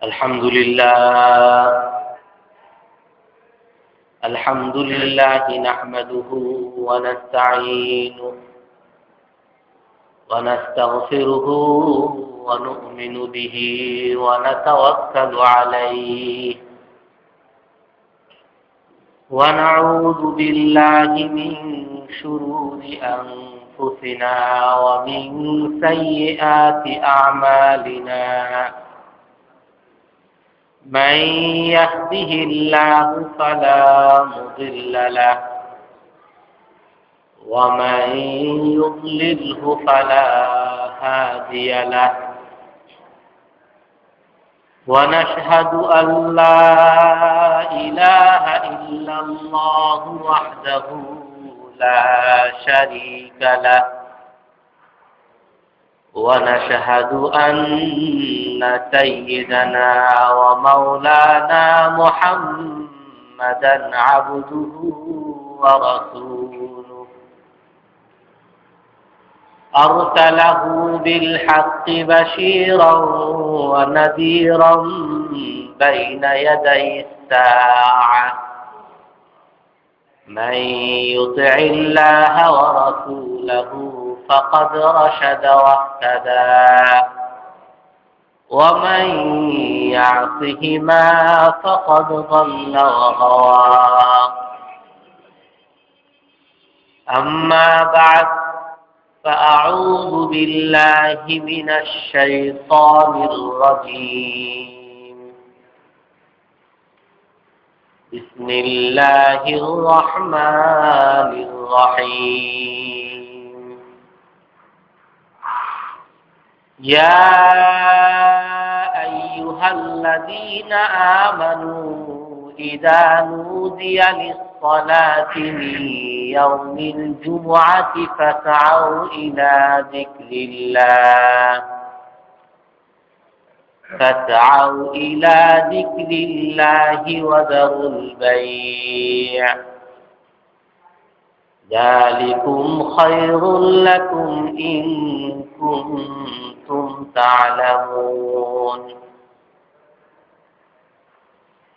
الحمد لله نحمده ونستعينه ونستغفره ونؤمن به ونتوكل عليه ونعوذ بالله من شرور أنفسنا ومن سيئات أعمالنا من يهده الله فلا مضل له ومن يضلله فلا هادي له ونشهد أن لا إله إلا الله وحده لا شريك له ونشهد أن سيدنا ومولانا محمدا عبده ورسوله أرسله بالحق بشيرا ونذيرا بين يدي الساعة من يطع الله ورسوله فقد رشد واهتدى ومن يعصهما فقد ضل وغوى أما بعد فأعوذ بالله من الشيطان الرجيم بسم الله الرحمن الرحيم يا أيها الذين آمنوا إذا نودي للصلاة من يوم الجمعة فاسعوا إلى ذكر الله وذروا البيع ذلكم خير لكم إن كنتم تعلمون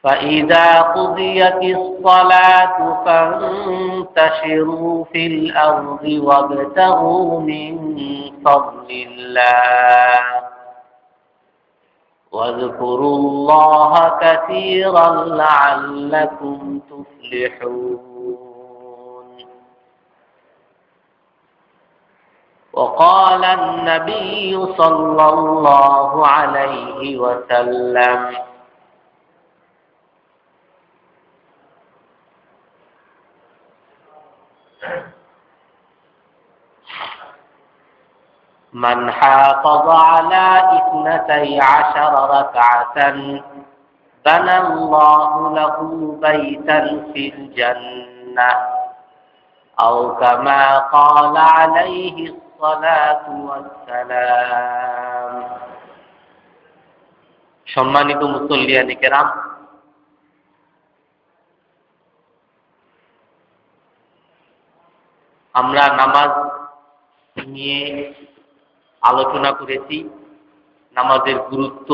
فإذا قضيت الصلاة فانتشروا في الأرض وابتغوا من فضل الله واذكروا الله كثيرا لعلكم تفلحون وقال النبي صلى الله عليه وسلم من حافظ على 12 ركعة بنى الله له بيتا في الجنة أو كما قال عليه الصلاة والسلام সম্মানিত মুসল্লিয়ান কেরাম, আমরা নামাজ নিয়ে আলোচনা করেছি। নামাজের গুরুত্ব,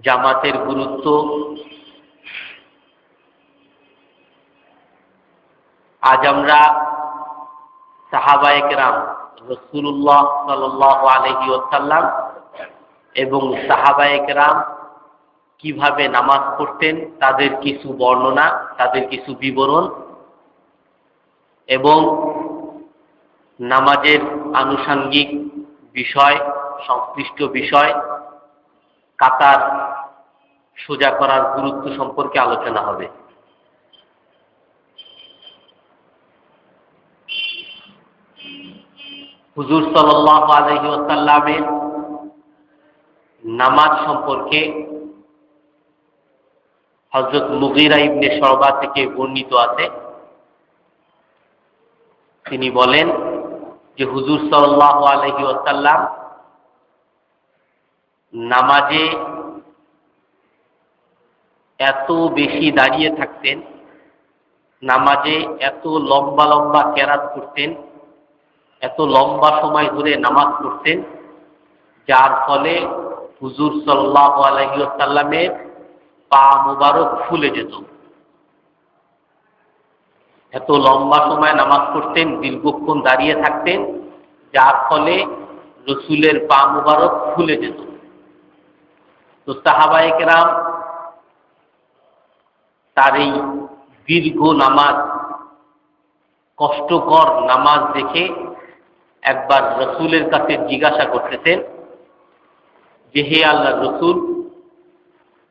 জামাতের গুরুত্ব, আজ আমরা সাহাবায়ে কেরাম রাসূলুল্লাহ সাল্লাল্লাহু আলাইহি ওয়াসাল্লাম এবং সাহাবায়ে কেরাম কিভাবে নামাজ পড়তেন তাদের কিছু বর্ণনা, তাদের কিছু বিবরণ এবং নামাজের আনুষঙ্গিক বিষয়, সংশ্লিষ্ট বিষয়, কাতার সোজা করার গুরুত্ব সম্পর্কে আলোচনা হবে। হুজুর সাল্লাল্লাহু আলাইহি ওয়াসাল্লামের নামাজ সম্পর্কে হযরত মুগীরা ইবনে শুবা থেকে বর্ণিত আছে। তিনি বলেন যে হুজুর সাল্লাল্লাহু আলাইহি ওয়াসাল্লাম নামাজে এত বেশি দাঁড়িয়ে থাকতেন, নামাজে এত লম্বা লম্বা কেরাত করতেন, এত লম্বা সময় ধরে নামাজ পড়তেন, যার ফলে হুজুর সাল্লাল্লাহু আলাইহি ওয়াসাল্লামের পা মুবারক ফুলে যেত। এত লম্বা সময় নামাজ পড়তেন, দীর্ঘক্ষণ দাঁড়িয়ে থাকতেন, যার ফলে রসুলের পা মুবারক ফুলে যেত। তো সাহাবায়ে কেরাম তার এই দীর্ঘ নামাজ, কষ্টকর নামাজ দেখে একবার রসুলের কাছে জিজ্ঞাসা করতেছেন যে, হে আল্লাহর রসুল,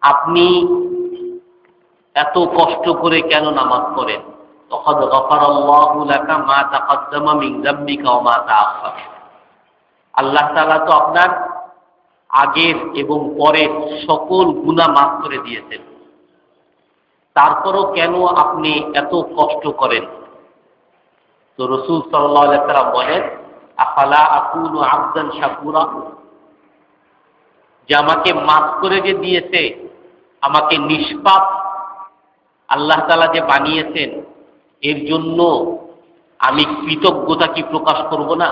আপনি এত কষ্ট করে কেন নামাজ পড়েন? লাকাদ গফারাল্লাহু লাকা মা তাকাদ্দামা মিন যামবিকা ওয়া মা তাআখার। আল্লাহ তাআলা তো আপনার আগের এবং পরের সকল গুনাহ মাফ করে দিয়েছেন, তারপরও কেন আপনি এত কষ্ট করেন? তো রাসূল সাল্লাল্লাহু আলাইহি ওয়াসাল্লাম বলেন, আফালা আকুনু আবদান শাকুরা, যে আমাকে মাফ করে যে দিয়েছে, আমাকে নিষ্পাপ আল্লাহ তাআলা যে বানিয়েছেন, এর জন্য আমি কৃতজ্ঞতা কি প্রকাশ করব না?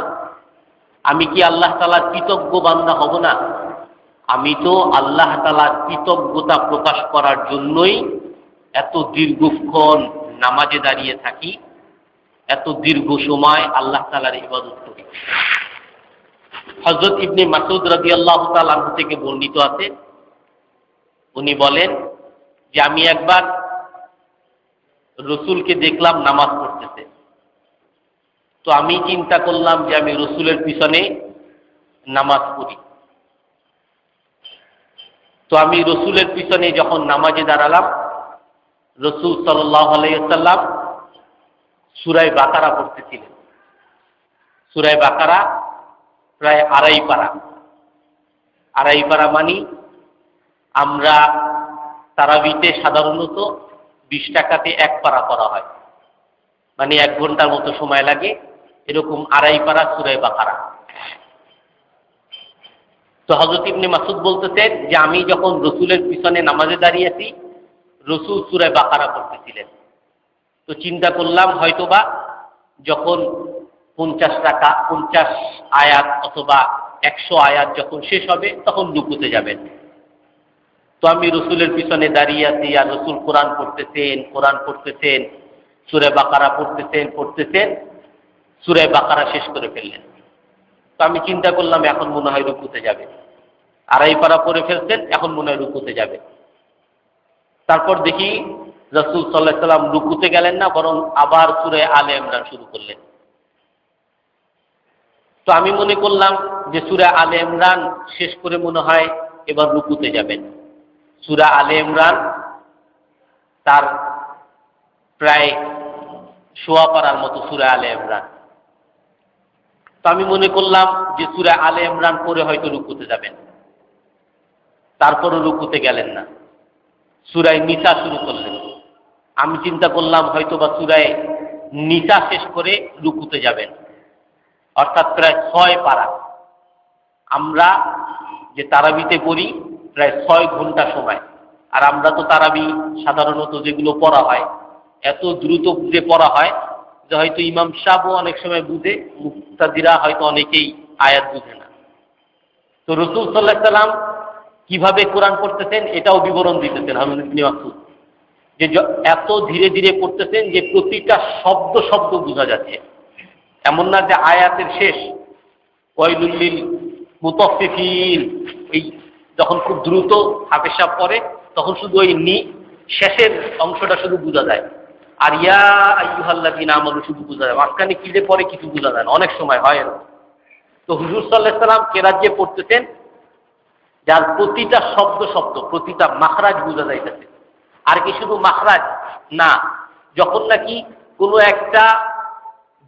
আমি কি আল্লাহ তাআলার কৃতজ্ঞ বান্দা হব না? আমি তো আল্লাহ তাআলার কৃতজ্ঞতা প্রকাশ করার জন্যই এত দীর্ঘক্ষণ নামাজে দাঁড়িয়ে থাকি, এত দীর্ঘ সময় আল্লাহ তাআলার ইবাদত করি। হযরত ইবনে মাসউদ রাদিয়াল্লাহু তাআলা আনহু থেকে বর্ণিত আছে, উনি বলেন যে আমি একবার রসুলকে দেখলাম নামাজ পড়তেছে। তো আমি চিন্তা করলাম যে আমি রসুলের পিছনে নামাজ পড়ি। তো আমি রসুলের পিছনে যখন নামাজে দাঁড়ালাম, রসুল সাল্লাল্লাহু আলাইহি ওয়াসাল্লাম সূরা বাকারা পড়তেছিলেন। সূরা বাকারা প্রায় আড়াই পারা মানি আমরা তারাবিতে সাধারণত 20 টাকাতে 1 পারা করা হয়, মানে 1 ঘন্টার মতো সময় লাগে, এরকম আড়াই পারা সূরা বাকারা। তো হযরত ইবনে মাসউদ বলতেছেন যে আমি যখন রসুলের পিছনে নামাজে দাঁড়িয়েছি, রসুল সূরা বাকারা পড়তেছিলেন। তো চিন্তা করলাম হয়তোবা যখন 50 আয়াত অথবা 100 আয়াত যখন শেষ হবে তখন রুকুতে যাবেন। তো আমি রসুলের পিছনে দাঁড়িয়ে আছি, আর রসুল কোরআন পড়তেছেন, সূরা বাকারা পড়তেছেন, সূরা বাকারা শেষ করে ফেললেন। তো আমি চিন্তা করলাম এখন মনে হয় রুকুতে যাবে, আড়াই পারা পড়ে ফেলছেন, এখন মনে হয় রুকুতে যাবে। তারপর দেখি রাসূল সাল্লাল্লাহু আলাইহি ওয়াসাল্লাম রুকুতে গেলেন না, বরং আবার সূরা আলে ইমরান শুরু করলেন। তো আমি মনে করলাম যে সূরা আলে ইমরান শেষ করে মনে হয় এবার রুকুতে যাবেন। সূরা আলে ইমরান তার প্রায় 1.25 পারার মতো সূরা আলে ইমরান। তো আমি মনে করলাম যে সূরা আলে ইমরান পড়ে হয়তো রুকুতে যাবেন, তারপরও রুকুতে গেলেন না, সূরা নিসা শুরু করলেন। আমি চিন্তা করলাম হয়তোবা সূরা নিসা শেষ করে রুকুতে যাবেন, অর্থাৎ প্রায় 6 পারা। আমরা যে তারাবিতে পড়ি প্রায় 6 ঘন্টা সময়, আর আমরা তো তারাবি সাধারণত যেগুলো পড়া হয় এত দ্রুত যে পড়া হয় যে হয়তো ইমাম সাহেবও অনেক সময় বুঝে, মুক্তাদিরা হয়তো অনেকেই আয়াত বুঝে না। তো রাসূল সাল্লাল্লাহু আলাইহি ওয়াসাল্লাম কিভাবে কোরআন পড়তেছেন এটাও বিবরণ দিতেছেন হযরত ইবনে মাসউদ, যে এত ধীরে ধীরে পড়তেছেন যে প্রতিটা শব্দ বোঝা যাচ্ছে। এমন না যে আয়াতের শেষ ওয়াইলুল লিল মুতাফফিফিন, এই যখন খুব দ্রুত হাফেজ সাহেব পড়ে তখন শুধু ওই শেষের অংশটা শুধু বোঝা যায়, আর ইয়া আইয়ুহাল্লাযীনা আমানু শুধু বোঝা যায়, মাঝখানে কি যে পড়ে কিছু বোঝা যায় না, অনেক সময় হয় না। তো হুজুর সাল্লাল্লাহু আলাইহি ওয়াসাল্লাম কেরাত যে পড়তেছেন, যার প্রতিটা শব্দ প্রতিটা মাখরাজ বোঝা যাইতেছে। আর কি শুধু মাখরাজ না, যখন নাকি কোনো একটা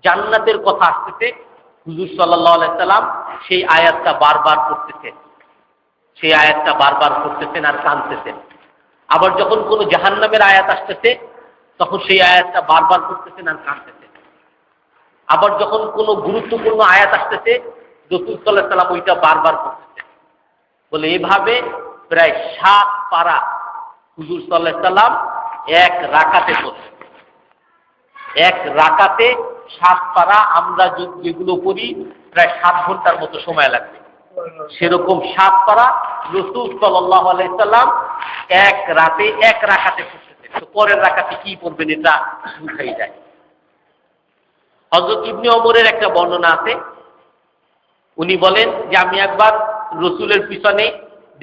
জান্নাতের কথা আসতেছে, হুজুর সাল্লাল্লাহু আলাইহি ওয়াসাল্লাম সেই আয়াতটা বারবার পড়তেছেন আর কাঁদতেছেন। আবার যখন কোনো জাহান্নামের আয়াত আসতেছে তখন সেই আয়াতটা বারবার পড়তেছেন আর কাঁদতেছেন। আবার যখন কোনো গুরুত্বপূর্ণ আয়াত আসতেছে, রাসূল সাল্লাল্লাহু আলাইহি ওয়াসাল্লাম ওইটা বারবার পড়তেছেন। বলে এভাবে প্রায় 7 পারা হুজুর সাল্লাল্লাহু আলাইহি ওয়াসাল্লাম এক রাকাতে পড়তেন। এক রাকাতে 7 পারা, আমরা যেগুলো পড়ি প্রায় 7 ঘন্টার মতো সময় লাগবে, সেরকম 7 পারা রাসূল সাল্লাল্লাহু আলাইহি সাল্লাম এক রাতে এক রাকাতে পড়তেছেন। তো পরের রাকাতে কি পড়বেন এটা বুঝাই যায়। হযরত ইবনে ওমরের একটা বর্ণনা আছে, উনি বলেন যে আমি একবার রসুলের পিছনে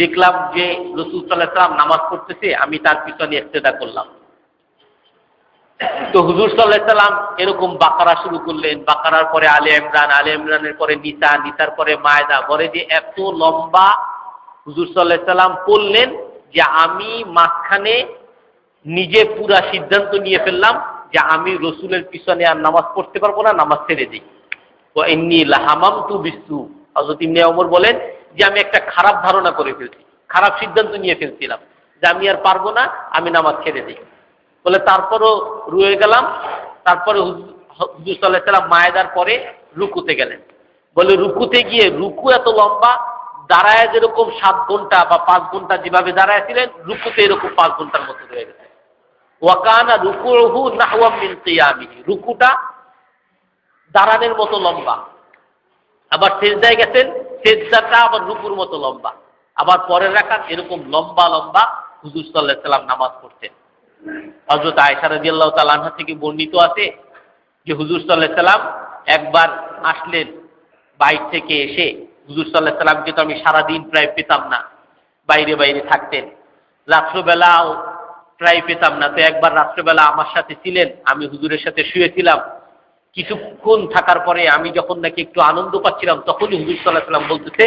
দেখলাম যে রসুল সাল্লাল্লাহু আলাইহি সাল্লাম নামাজ পড়তেছে, আমি তার পিছনে ইক্তেদা করলাম। তো হুজুর সাল্লাল্লাহু আলাইহি সাল্লাম এরকম বাকারা শুরু করলেন, বাকারার পরে আলে ইমরান, আলে ইমরানের পরে নিসা, নিসার পরে মায়দা, বলে যে এত লম্বা হুজুর সাল্লাল্লাহু আলাইহি সাল্লাম পড়লেন যে আমি মাঝখানে নিজে পুরা সিদ্ধান্ত নিয়ে ফেললাম যে আমি রসুলের পিছনে আর নামাজ পড়তে পারবো না, নামাজ ছেড়ে দিই। ওয়া ইন্নী লাহামামতু বিসু, হযরত ইবনে ওমর বলেন যে আমি একটা খারাপ ধারণা করে ফেলছি, খারাপ সিদ্ধান্ত নিয়ে ফেলছিলাম যে আমি আর পারবো না, আমি নামাজ ছেড়ে দিই। বলে তারপরও রয়ে গেলাম। তারপরে হুজুর সাল্লাল্লাহু আলাইহি সাল্লাম মায়দার পরে রুকুতে গেলেন। বলে রুকুতে গিয়ে রুকু এত লম্বা, দাঁড়ায় যেরকম 7 ঘন্টা বা 5 ঘন্টা যেভাবে দাঁড়ায় ছিলেন, রুকুতে এরকম 5 ঘন্টার মতো রয়ে গেছে। ওয়া কানা রুকুহু নাহওয়া মিন কিয়ামিহি, রুকুটা দাঁড়ানোর মতো লম্বা। আবার সেজদায় গেছেন, সেজদাটা আবার রুকুর মতো লম্বা। আবার পরের রাকাত এরকম লম্বা লম্বা হুজুর সাল্লাল্লাহু আলাইহি সাল্লাম নামাজ পড়তেন। হযরত আয়েশা রাদিয়াল্লাহু তাআলা আনহা থেকে বর্ণিত আছে যে হুজুর সাল্লাল্লাহু আলাইহি সাল্লাম একবার আসলেন বাইরে থেকে এসে, হুজুর সাল্লাল্লাহু আলাইহি সাল্লামকে তো আমি সারাদিন প্রায় পেতাম না, বাইরে বাইরে থাকতেন, রাত্রবেলাও প্রায় পেতাম না। তো একবার রাত্রবেলা আমার সাথে ছিলেন, আমি হুজুরের সাথে শুয়েছিলাম। কিছুক্ষণ থাকার পরে আমি যখন নাকি একটু আনন্দ পাচ্ছিলাম, তখনই হুজুর সাল্লাল্লাহু আলাইহি সাল্লাম বলতেছে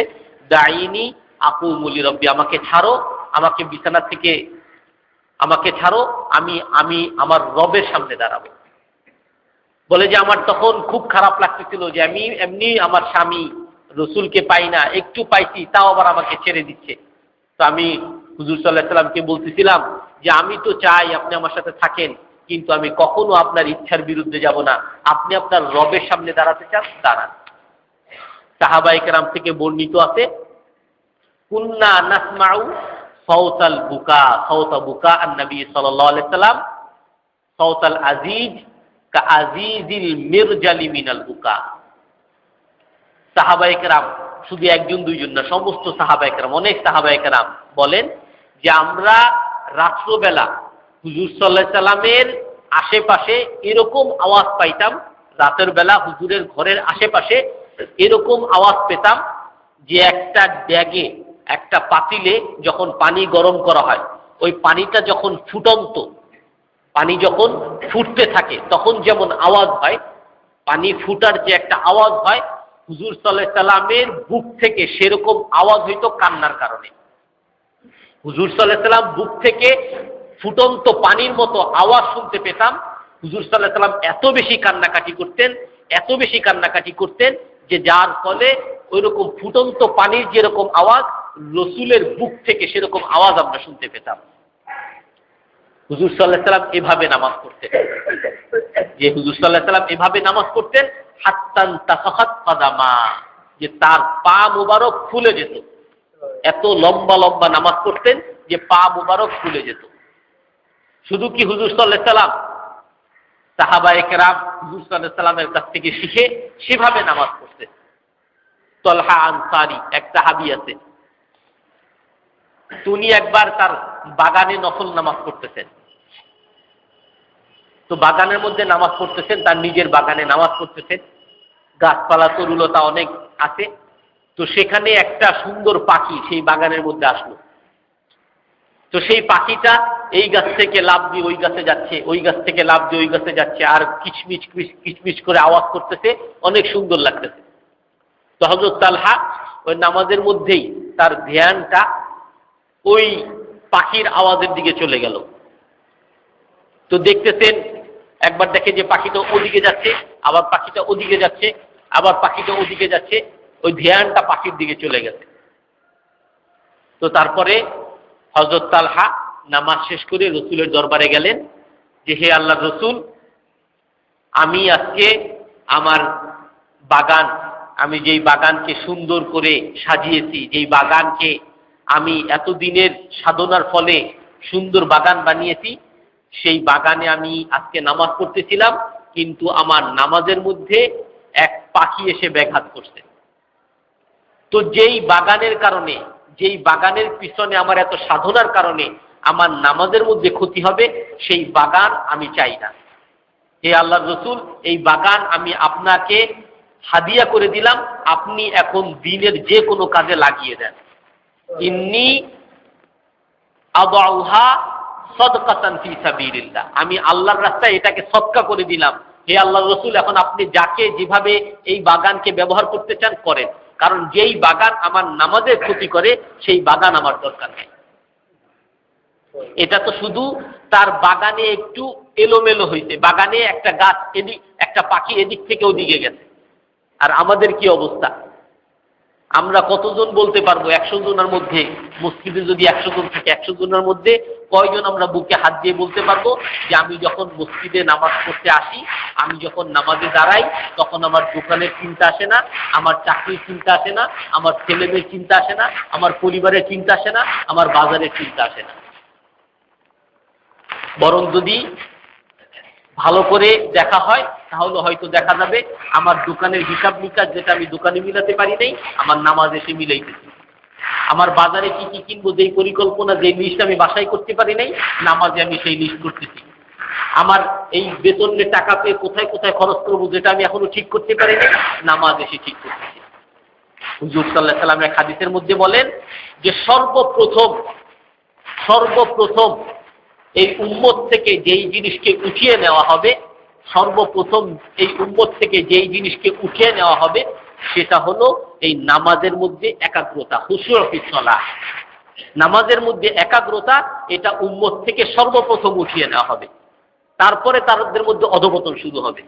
দাইনি আকুমু লিরাব্বি, আমাকে ছাড়ো, আমাকে বিছানা থেকে আমাকে ছাড়ো, আমি আমার রবের সামনে দাঁড়াবো। বলে যে আমার তখন খুব খারাপ লাগতেছিল যে আমি এমনি আমার স্বামী রসুলকে পাই না, একটু পাইছি তাও আবার আমাকে ছেড়ে দিচ্ছে। তো আমি হুজুর সাল্লাল্লাহু আলাইহি সাল্লামকে বলতেছিলাম যে আমি তো চাই আপনি আমার সাথে থাকেন, কিন্তু আমি কখনো আপনার ইচ্ছার বিরুদ্ধে যাব না, আপনি আপনার রবের সামনে দাঁড়াতে চান, দাঁড়ান। সাহাবায়ে কেরাম থেকে বর্ণিত আছে কুন্না নাসমাউ সাওতাল বুকা, সাওতা বুকা আন-নবী সাল্লাল্লাহু আলাইহি সাল্লাম সাওতাল আজিজ কা আজিজিল মিরজালি মিনাল বুকা। সাহাবায়ে কেরাম শুধু একজন দুইজন না, সমস্ত সাহাবায়ে কেরাম, অনেক সাহাবায়ে কেরাম বলেন যে আমরা রাত্রবেলা হুজুর সাল্লাল্লাহু আলাইহি সাল্লামের আশেপাশে এরকম আওয়াজ পাইতাম, রাতের বেলা হুজুরের ঘরের আশেপাশে এরকম আওয়াজ পেতাম যে একটা ড্যাগে, একটা পাতিলে যখন পানি গরম করা হয়, ওই পানিটা যখন ফুটন্ত, পানি যখন ফুটতে থাকে তখন যেমন আওয়াজ হয়, পানি ফুটার যে একটা আওয়াজ হয়, হুজুর সাল্লাল্লাহু আলাইহি সাল্লামের বুক থেকে সেরকম আওয়াজ হইতো কান্নার কারণে। হুজুর সাল্লাল্লাহু আলাইহি সাল্লাম বুক থেকে ফুটন্ত পানির মতো আওয়াজ শুনতে পেতাম। হুজুর সাল্লাল্লাহু আলাইহি সাল্লাম এত বেশি কান্নাকাটি করতেন, এত বেশি কান্নাকাটি করতেন যে যার ফলে ওইরকম ফুটন্ত পানির যেরকম আওয়াজ, রসুলের বুক থেকে সেরকম আওয়াজ আমরা শুনতে পেতাম। হুজুর সাল্লাল্লাহু আলাইহি সাল্লাম এভাবে নামাজ পড়তেন, যে হুজুর সাল্লাল্লাহু আলাইহি সাল্লাম এভাবে নামাজ পড়তেন হাত্তান তাসাখাত কাদামা, যে তার পা মুবারক ফুলে যেত। এত লম্বা লম্বা নামাজ পড়তেন যে পা মুবারক ফুলে যেত। শুধু কি হুজুর সাল্লাল্লাহু আলাইহি সাল্লাম, সাহাবায়ে কেরাম হুজুর সাল্লাল্লাহু আলাইহি সাল্লামের কাছ থেকে শিখে সেভাবে নামাজ পড়তেন। তলহা আনসারী এক সাহাবী আছে, তিনি একবার তার বাগানে নফল নামাজ পড়তেছেন। তো বাগানের মধ্যে নামাজ পড়তেছেন, তার নিজের বাগানে নামাজ পড়তেছেন, গাছপালা তরুলতা অনেক আছে। তো সেখানে একটা সুন্দর পাখি সেই বাগানের মধ্যে আসলো। তো সেই পাখিটা এই গাছ থেকে লাফ দিয়ে ওই গাছে যাচ্ছে, ওই গাছ থেকে লাফ দিয়ে ওই গাছে যাচ্ছে, আর কিচমিচ কিচমিচ করে আওয়াজ করতেছে, অনেক সুন্দর লাগতেছে। তো হযরত তালহা ওই নামাজের মধ্যেই তার ধ্যানটা ওই পাখির আওয়াজের দিকে চলে গেল। তো দেখতেছেন, একবার দেখে যে পাখিটা ওদিকে যাচ্ছে, আবার পাখিটা ওদিকে যাচ্ছে, আবার পাখিটা ওদিকে যাচ্ছে, ওই ধ্যানটা পাখির দিকে চলে গেছে। তো তারপরে হযরত তালহা নামাজ শেষ করে রসুলের দরবারে গেলেন যে হে আল্লাহর রসুল, আমি আজকে আমার বাগান, আমি যেই বাগানকে সুন্দর করে সাজিয়েছি, যেই বাগানকে আমি এতদিনের সাধনার ফলে সুন্দর বাগান বানিয়েছি, সেই বাগানে আমি আজকে নামাজ পড়তেছিলাম, কিন্তু আমার নামাজের মধ্যে এক পাখি এসে ব্যাঘাত করছে। তো যেই বাগানের কারণে, যেই বাগানের পিছনে আমার এত সাধনার কারণে আমার নামাজের মধ্যে ক্ষতি হবে, সেই বাগান আমি চাই না। হে আল্লাহর রাসূল, এই বাগান আমি আপনাকে হাদিয়া করে দিলাম, আপনি এখন দিনের যে কোনো কাজে লাগিয়ে দেন। ইন্নী আদাউহা সাদকাতান ফি সাবিলিল্লাহ, আমি আল্লাহর রাস্তায় এটাকে সদকা করে দিলাম। হে আল্লাহর রাসূল, এখন আপনি যাকে যেভাবে এই বাগানকে ব্যবহার করতে চান করেন, কারণ যেই বাগান আমার নামাজের ক্ষতি করে সেই বাগান আমার দরকার নেই। এটা তো শুধু তার বাগানে একটু এলোমেলো হইতে, বাগানে একটা গাছ এদিক, একটা পাখি এদিক থেকে ওদিকে গেছে। আর আমাদের কি অবস্থা? আমরা কতজন বলতে পারবো 100 জনের মধ্যে, মসজিদে যদি 100 জন থাকে, 100 জনের মধ্যে কয়জন আমরা বুকে হাত দিয়ে বলতে পারবো যে আমি যখন মসজিদে নামাজ পড়তে আসি, আমি যখন নামাজে দাঁড়াই, তখন আমার দোকানের চিন্তা আসে না, আমার চাকরির চিন্তা আসে না, আমার ছেলেমেয়ের চিন্তা আসে না, আমার পরিবারের চিন্তা আসে না, আমার বাজারের চিন্তা আসে না। বরং যদি ভালো করে দেখা হয় তাহলে হয়তো দেখা যাবে আমার দোকানের হিসাব নিকাশ যেটা আমি দোকানে মিলাতে পারি নাই, আমার নামাজ এসে মিলাইতেছি। আমার বাজারে কি কি কিনবো, যেই পরিকল্পনা, যেই লিস্ট আমি বাসায় করতে পারি নাই, নামাজে আমি সেই লিস্ট করতেছি। আমার এই বেতনের টাকা পেয়ে কোথায় কোথায় খরচ করবো, যেটা আমি এখনো ঠিক করতে পারি নাই, নামাজ এসে ঠিক করতেছি। হুজুর সাল্লাল্লাহু আলাইহি ওয়াসাল্লাম এক হাদিসের মধ্যে বলেন যে সর্বপ্রথম এই উম্মত থেকে যেই জিনিসকে উঠিয়ে নেওয়া হবে, সর্বপ্রথম এই উম্মত থেকে যেই জিনিসকে উঠিয়ে নেওয়া হবে সেটা হলো এই নামাজের মধ্যে একাগ্রতা, খুশুউ ফিস সালাহ। নামাজের মধ্যে একাগ্রতা, এটা উম্মত থেকে সর্বপ্রথম উঠিয়ে নেওয়া হবে। তারপরে তাদের মধ্যে অধঃপতন শুরু হবে।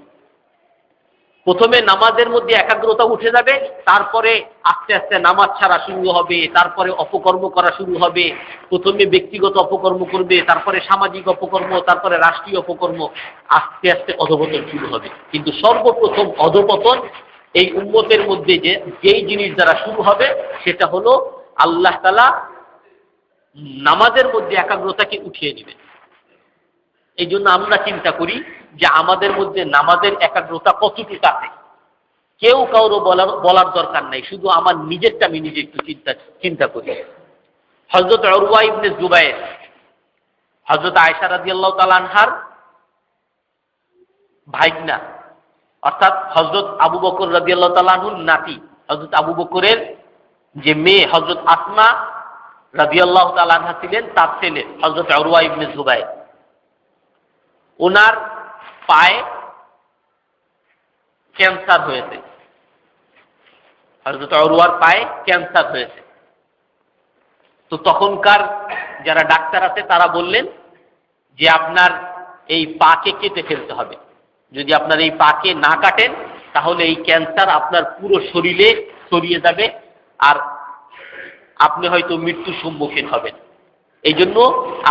প্রথমে নামাজের মধ্যে একাগ্রতা উঠে যাবে, তারপরে আস্তে আস্তে নামাজ ছাড়া শুরু হবে, তারপরে অপকর্ম করা শুরু হবে। প্রথমে ব্যক্তিগত অপকর্ম করবে, তারপরে সামাজিক অপকর্ম, তারপরে রাষ্ট্রীয় অপকর্ম, আস্তে আস্তে অধঃপতন শুরু হবে। কিন্তু সর্বপ্রথম অধঃপতন এই উম্মতের মধ্যে যেই জিনিস দ্বারা শুরু হবে সেটা হলো আল্লাহ তাআলা নামাজের মধ্যে একাগ্রতাকে উঠিয়ে নেবেন। এই জন্য আমরা চিন্তা করি যে আমাদের মধ্যে নামাজের একাগ্রতা কতটুকু আছে। কেউ কারো বলার দরকার নাই, শুধু আমার নিজেরটা আমি নিজে একটু চিন্তা করি। হযরত উরওয়া ইবনে জুবায়ের, হযরত আয়েশা রাদিয়াল্লাহু তাআলা আনহার ভাইগনা, অর্থাৎ হযরত আবু বকর রাদিয়াল্লাহু তাআলা আনহুর নাতি, হযরত আবু বকরের যে মেয়ে হযরত আসমা রাদিয়াল্লাহু তাআলা আনহা ছিলেন, তার ছেলে হযরত উরওয়া ইবনে জুবায়ের, ওনার পায়ে ক্যান্সার হয়েছে। হযরত উরওয়ার পায়ে ক্যান্সার হয়েছে। তো তখনকার যারা ডাক্তার আছে তারা বললেন যে আপনার এই পাকে কেটে ফেলতে হবে। যদি আপনার এই পাকে না কাটেন তাহলে এই ক্যান্সার আপনার পুরো শরীরে ছড়িয়ে যাবে আর আপনি হয়তো মৃত্যুর সম্মুখীন হবেন। এই জন্য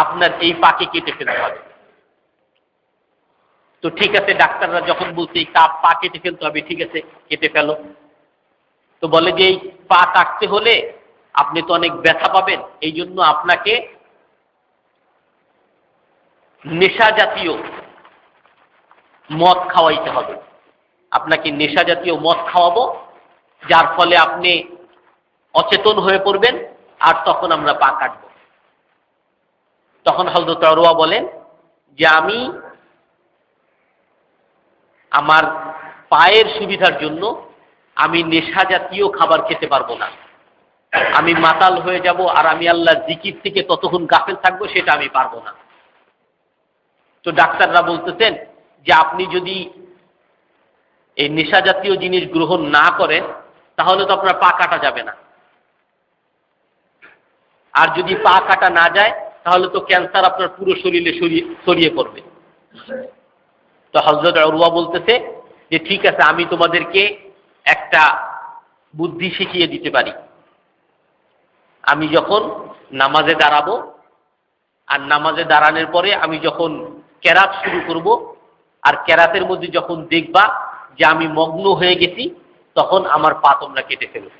আপনার এই পাকে কেটে ফেলতে হবে। তো ঠিক আছে, ডাক্তাররা যখন বলছে এই পা কেটে ফেলতে হবে, ঠিক আছে কেটে ফেলো। তো বলে যে এই পা কাটতে হলে আপনি তো অনেক ব্যথা পাবেন, এই জন্য আপনাকে নেশা জাতীয় মদ খাওয়াইতে হবে। আপনাকে নেশা জাতীয় মদ খাওয়াবো, যার ফলে আপনি অচেতন হয়ে পড়বেন, আর তখন আমরা পা কাটবো। তখন হযরত উরওয়া বলেন যে আমি আমার পায়ের সুবিধার জন্য আমি নেশা জাতীয় খাবার খেতে পারবো না, আমি মাতাল হয়ে যাব, আর আমি আল্লাহর জিকির থেকে ততক্ষণ গাফেল থাকবো, সেটা আমি পারবো না। তো ডাক্তাররা বলতেছেন যে আপনি যদি এই নেশা জাতীয় জিনিস গ্রহণ না করেন তাহলে তো আপনার পা কাটা যাবে না, আর যদি পা কাটা না যায় তাহলে তো ক্যান্সার আপনার পুরো শরীরে ছড়িয়ে পড়বে। তো হযরত উরওয়া বলতেছে যে ঠিক আছে, আমি তোমাদেরকে একটা বুদ্ধি শিখিয়ে দিতে পারি। আমি যখন নামাজে দাঁড়াবো, আর নামাজে দাঁড়ানোর পরে আমি যখন কেরাত শুরু করব, আর কেরাতের মধ্যে যখন দেখবা যে আমি মগ্ন হয়ে গেছি, তখন আমার পা তোমরা কেটে ফেলো।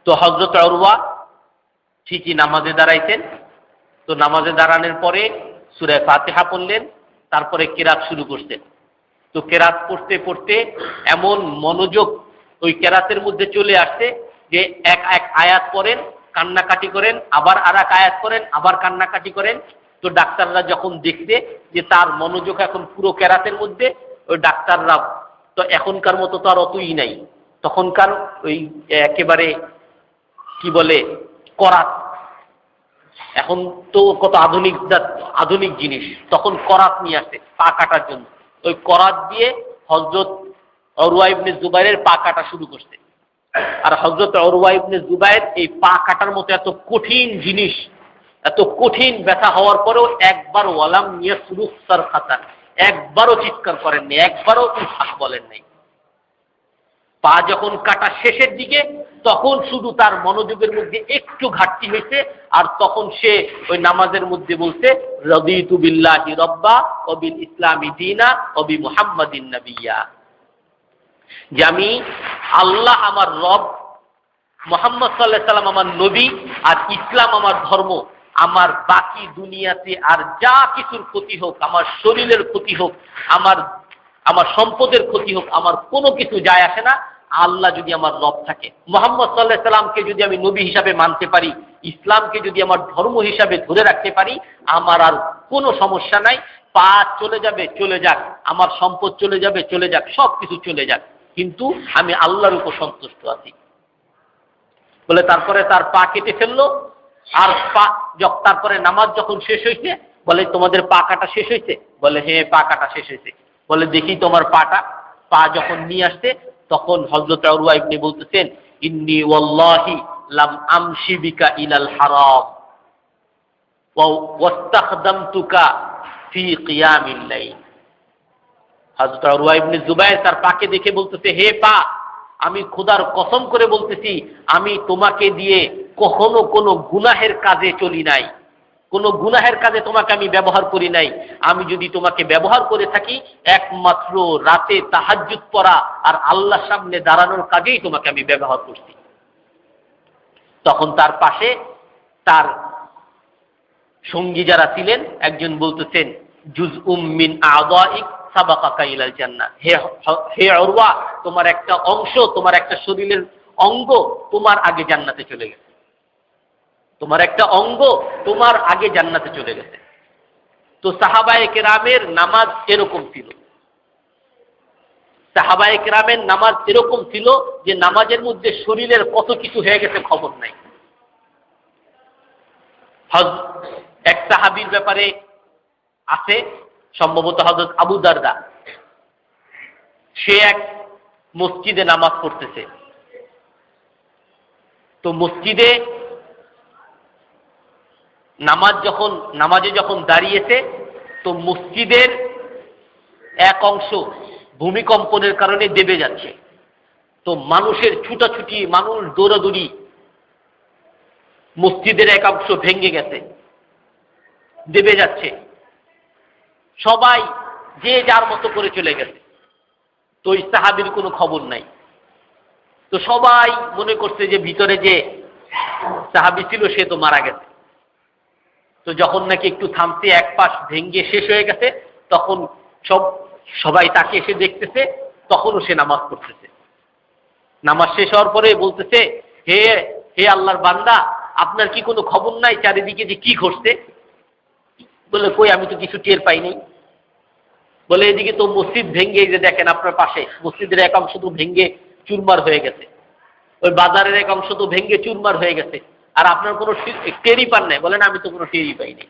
তো হযরত উরওয়া ঠিকই নামাজে দাঁড়াইতেন। তো নামাজে দাঁড়ানোর পরে সূরা ফাতিহা পড়লেন, তারপরে কেরাত শুরু করতেন। তো কেরাত পড়তে পড়তে এমন মনোযোগ ওই কেরাতের মধ্যে চলে আসছে যে এক এক আয়াত পড়েন, কান্নাকাটি করেন, আবার আর এক আয়াত করেন, আবার কান্নাকাটি করেন। তো ডাক্তাররা যখন দেখছে যে তার মনোযোগ এখন পুরো কেরাতের মধ্যে, ওই ডাক্তাররা তো এখনকার মতো তো আর অতই নাই, তখনকার ওই একেবারে কি বলে করাত, এখন তো কত আধুনিক জিনিস, তখন করাত নিয়ে আসে পা কাটার জন্য। ওই করাত দিয়ে হযরত উরওয়া ইবনে জুবাইরের পা কাটা শুরু করছে। আর হযরত উরওয়া ইবনে জুবাইর এই পা কাটার মতো এত কঠিন জিনিস, এত কঠিন ব্যথা হওয়ার পরেও একবার ওয়ালাম ইয়াসরুখ সারখাতান, একবারও চিৎকার করেননি, একবারও উফ বলেন নাই। পা যখন কাটা শেষের দিকে তখন শুধু তার মনোযোগের মধ্যে একটু ঘাটতি হয়েছে, আর তখন সে ওই নামাজের মধ্যে বলছে রাদিতু বিল্লাহি রাব্বা ওয়া বিল ইসলামি দীনা ওয়া বি মুহাম্মাদিন নাবিয়্যা, যে আমি আল্লাহ আমার রব, মুহাম্মদ সাল্লাল্লাহু আলাইহি সাল্লাম আমার নবী, আর ইসলাম আমার ধর্ম। আমার বাকি দুনিয়াতে আর যা কিছুর ক্ষতি হোক, আমার শরীরের ক্ষতি হোক, আমার সম্পদের ক্ষতি হোক, আমার কোনো কিছু যায় আসে না, আল্লাহ যদি আমার রব থাকে, মুহাম্মদ সাল্লাল্লাহু আলাইহি সাল্লামকে যদি আমি নবী হিসাবে মানতে পারি, ইসলামকে যদি আমার ধর্ম হিসাবে ধরে রাখতে পারি, আমার আর কোনো সমস্যা নাই। পা চলে যাবে চলে যাক, আমার সম্পদ চলে যাবে চলে যাক, সব কিছু চলে যাক, কিন্তু আমি আল্লাহর উপর সন্তুষ্ট আছি বলে তারপরে তার পা কেটে ফেললো। আর তারপরে নামাজ যখন শেষ হয়েছে, বলে তোমাদের পা কাটা শেষ হয়েছে? বলে হ্যাঁ, পা কাটা শেষ হয়েছে। বলে দেখি তোমার পাটা। পা যখন নিয়ে আসছে তখন হযরত উরওয়া ইবনে বলতেছেন ইন্নী ওয়াল্লাহি লাম আমশি বিকা ইলাল হারাম ওয়া ওয়াস্তাখদামতুকা ফি কিয়ামিল লাইল। হযরত উরওয়া ইবনে জুবাইর তার পাকে দেখে বলতেছে, হে পা, আমি খোদার কসম করে বলতেছি, আমি তোমাকে দিয়ে কখনো কোনো গুনাহের কাজে চলি নাই, কোনো গুনাহের কাজে তোমাকে আমি ব্যবহার করি নাই। আমি যদি তোমাকে ব্যবহার করে থাকি, একমাত্র রাতে তাহাজ্জুদ পড়া আর আল্লাহর সামনে দাঁড়ানোর কাজেই তোমাকে আমি ব্যবহার করছি। তখন তার পাশে তার সঙ্গী যারা ছিলেন, একজন বলতেছেন জুজউম মিন আ'দাইক সাবাকাকা ইলাল জান্নাহ, হে উরওয়া, তোমার একটা অংশ, তোমার একটা শরীরের অঙ্গ তোমার আগে জান্নাতে চলে গেছে, তোমার একটা অঙ্গ তোমার আগে জান্নাতে চলে গেছে। তো সাহাবায়ে কেরামের নামাজ এরকম ছিল, সাহাবায়ে কেরামের নামাজ এরকম ছিল যে নামাজের মধ্যে শরীরের কত কিছু হয়ে গেছে খবর নাই। এক সাহাবীর ব্যাপারে আছে, সম্ভবত হযরত আবু দারদা, সে এক মসজিদে নামাজ পড়তেছে। তো মসজিদে নামাজে যখন দাঁড়িয়েছে, তো মসজিদের এক অংশ ভূমিকম্পনের কারণে দেবে যাচ্ছে। তো মানুষের ছুটাছুটি, মানুষ দৌড়াদৌড়ি, মসজিদের এক অংশ ভেঙে গেছে, দেবে যাচ্ছে, সবাই যে যার মতো করে চলে গেছে। তো ওই সাহাবীর কোনো খবর নাই। তো সবাই মনে করছে যে ভিতরে যে সাহাবী ছিল সে তো মারা গেছে। তো যখন নাকি একটু থামতে, এক পাশ ভেঙে শেষ হয়ে গেছে, তখন সবাই তাকে এসে দেখতেছে, তখনও সে নামাজ পড়তেছে। নামাজ শেষ হওয়ার পরে বলতেছে, হে হে আল্লাহর বান্দা, আপনার কি কোনো খবর নাই চারিদিকে যে কি ঘটছে? বলে কই, আমি তো কিছু টের পাই নাই। বলে এদিকে তো মসজিদ ভেঙে, যে দেখেন আপনার পাশে মসজিদের এক অংশ তো ভেঙে চুরমার হয়ে গেছে, ওই বাজারের এক অংশ তো ভেঙে চুরমার হয়ে গেছে, আর আপনার কোনো টেরই পান নাই। বলেন আমি তো কোনো টেরই পাইনি।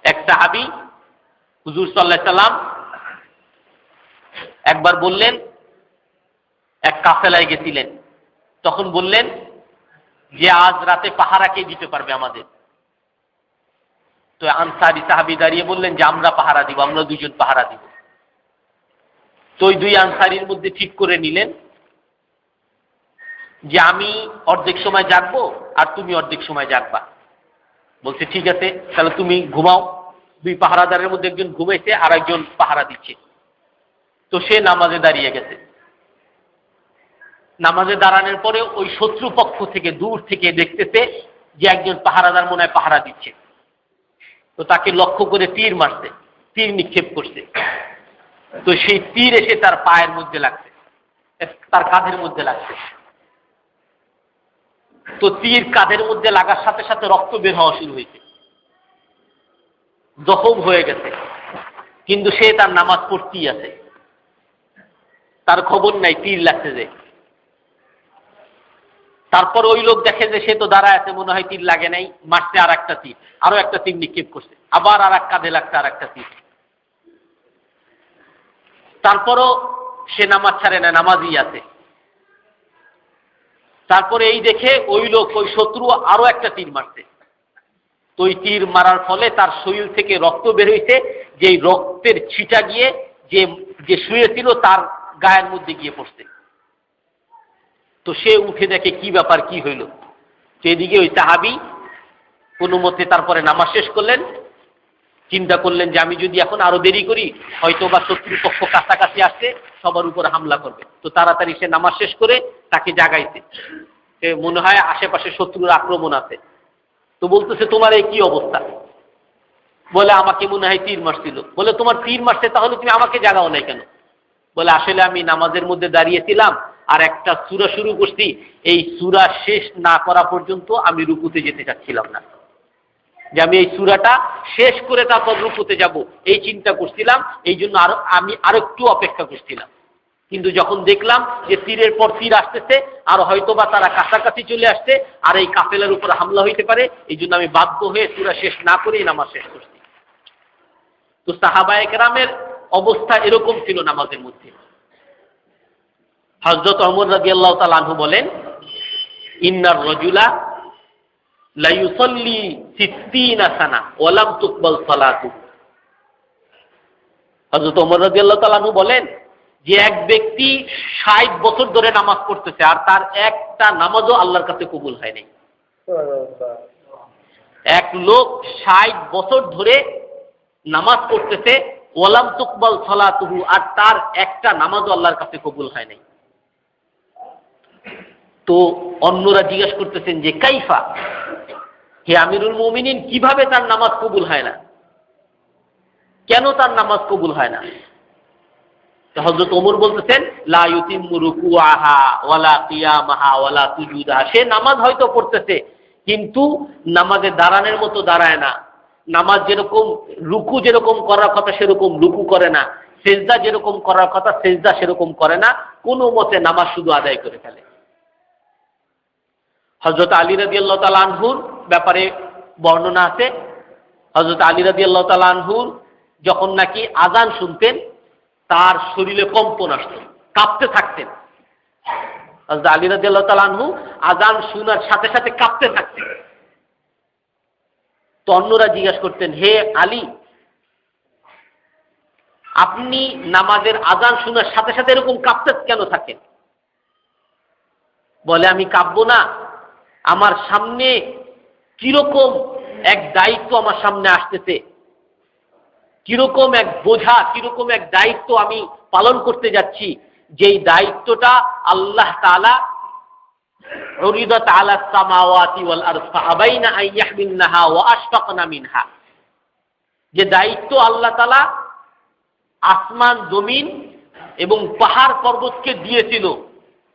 এক সাহাবী হুজুর সাল্লাল্লাহু আলাইহি সাল্লাম একবার বললেন, এক কাফেলায় গেছিলেন, তখন বললেন যে আজ রাতে পাহারা কে দিতে পারবে আমাদের? তো আনসারী সাহাবী দাঁড়িয়ে বললেন যে আমরা পাহারা দিব, আমরা দুজন পাহারা দিব। তো ওই দুই আনসারীর মধ্যে ঠিক করে নিলেন যে আমি অর্ধেক সময় জাগবো আর তুমি অর্ধেক সময় জাগবা। বলছে ঠিক আছে, তাহলে তুমি ঘুমাও। দুই পাহারাদারের মধ্যে একজন ঘুমাইছে আর একজন পাহারা দিচ্ছে। তো সে নামাজে দাঁড়িয়ে গেছে। নামাজে দাঁড়ানোর পরে ওই শত্রু পক্ষ থেকে দূর থেকে দেখতেছে যে একজন পাহারাদার মনে হয় পাহারা দিচ্ছে। তো তাকে লক্ষ্য করে তীর মারছে, তীর নিক্ষেপ করছে। তো সেই তীর এসে তার পায়ের মধ্যে লাগছে। তার কাঁধের মধ্যে লাগছে। তো তীর কাঁধের মধ্যে লাগার সাথে সাথে রক্ত বের হওয়া শুরু হয়েছে, জখম হয়ে গেছে, কিন্তু সে তার নামাজ পড়তেই আছে, তার খবর নাই তীর লাগছে যে। তারপর ওই লোক দেখে যে সে তো দাঁড়ায় আছে, মনে হয় তীর লাগে নাই, মারছে আর একটা তীর, আরো একটা তীর নিক্ষেপ করছে, আবার আর এক কাঁধে লাগছে আর একটা তীর। তারপরও সে নামাজ ছাড়ে না, নামাজই আছে। তারপরে এই দেখে ওই লোক, ওই শত্রু আরো একটা তীর মারছে। তো ওই তীর মারার ফলে তার শরীর থেকে রক্ত বের হয়েছে, যে রক্তের ছিটা গিয়ে যে যে শুয়েছিল তার গায়ের মধ্যে গিয়ে পড়ছে। তো সে উঠে দেখে কি ব্যাপার, কি হইল। তো এদিকে ওই সাহাবী কোনো মতে তারপরে নামাজ শেষ করলেন, চিন্তা করলেন যে আমি যদি এখন আরো দেরি করি হয়তো বা শত্রুপক্ষ কাছাকাছি আসছে, সবার উপরে হামলা করবে। তো তাড়াতাড়ি সে নামাজ শেষ করে তাকে জাগাইছে, সে মনে হয় আশেপাশে শত্রুর আক্রমণ আছে। তো বলতেছে তোমার এই কি অবস্থা? বলে আমাকে মনে হয় তীর মারছিল। বলে তোমার তীর মারছে, তাহলে তুমি আমাকে জাগাও নাই কেন? বলে আসলে আমি নামাজের মধ্যে দাঁড়িয়েছিলাম আর একটা সূরা শুরু করছি, এই সূরা শেষ না করা পর্যন্ত আমি রুকুতে যেতে চাচ্ছিলাম না, যে আমি এই সূরাটা শেষ করে তারপর রুকুতে যাব, এই চিন্তা করছিলাম। এই জন্য আমি আরো একটু অপেক্ষা করছিলাম, কিন্তু যখন দেখলাম যে তীরের পর তীর আসতেছে আর হয়তোবা তারা কাছাকাছি চলে আসছে আর এই কাফেলার উপর হামলা হইতে পারে, এই জন্য আমি বাধ্য হয়ে সূরা শেষ না করেই নামাজ শেষ করছি। তো সাহাবায়ে কেরামের অবস্থা এরকম ছিল নামাজের মধ্যে। হযরত ওমর রাদিয়াল্লাহু তাআলা আনহু বলেন, ইন্নার রাজুলা লা ইউসাল্লি 60 সানা ওয়া লাম তুকবাল সালাতু। হযরত ওমর রাদিয়াল্লাহু তাআলা আনহু বলেন যে এক ব্যক্তি 60 বছর ধরে নামাজ পড়তেছে আর তার একটা নামাজও আল্লাহর কাছে কবুল হয় নাই। এক লোক 60 বছর ধরে নামাজ পড়তেছে, ওয়ালাম তুকবাল সালাতুহু, আর তার একটা নামাজও আল্লাহর কাছে কবুল হয় নাই। তো অন্যরা জিজ্ঞাসা করতেছেন যে কাইফা, হে আমিরুল মুমিনিন, কিভাবে তার নামাজ কবুল হয় না, কেন তার নামাজ কবুল হয় না? হযরত ওমর বলতেছেন, লা ইউতিম্মু রুকুআহা ওয়ালা কিয়ামাহা ওয়ালা সুজুদাহা। সে নামাজ হয়তো পড়তেছে কিন্তু নামাজে দাঁড়ানোর মতো দাঁড়ায় না, নামাজ যেরকম রুকু যেরকম করার কথা সেরকম রুকু করে না, সেজদা যেরকম করার কথা সেজদা সেরকম করে না, কোনো মতে নামাজ শুধু আদায় করে ফেলে। হযরত আলী রাদিয়াল্লাহু তাআলা আনহুর ব্যাপারে বর্ণনা আছে। হযরত আলী রাদিয়াল্লাহু তাআলা আনহুর যখন নাকি আযান শুনতেন তার শরীরে কম্পন আসত, কাঁপতে থাকতেন। হযরত আলী রাদিয়াল্লাহু তাআলা আনহু আযান শোনার সাথে সাথে কাঁপতে থাকতেন। তো অন্যরা জিজ্ঞাসা করতেন, হে আলী, আপনি নামাজের আযান শোনার সাথে সাথে এরকম কাঁপতে কেন থাকেন? বলে আমি কাঁপবো না, আমার সামনে কিরকম এক দায়িত্ব আমার সামনে আসতেছে, কিরকম এক বোঝা, কিরকম এক দায়িত্ব আমি পালন করতে যাচ্ছি, যেই দায়িত্বটা আল্লাহ তাআলা উরিদাত আলাস সামাওয়াতি ওয়াল আরদ ফাআবাইনা আন ইয়াহমিলনাহা ওয়া আশফাকনা মিনহা, যে দায়িত্ব আল্লাহ তাআলা আসমান জমিন এবং পাহাড় পর্বতকে দিয়েছিল,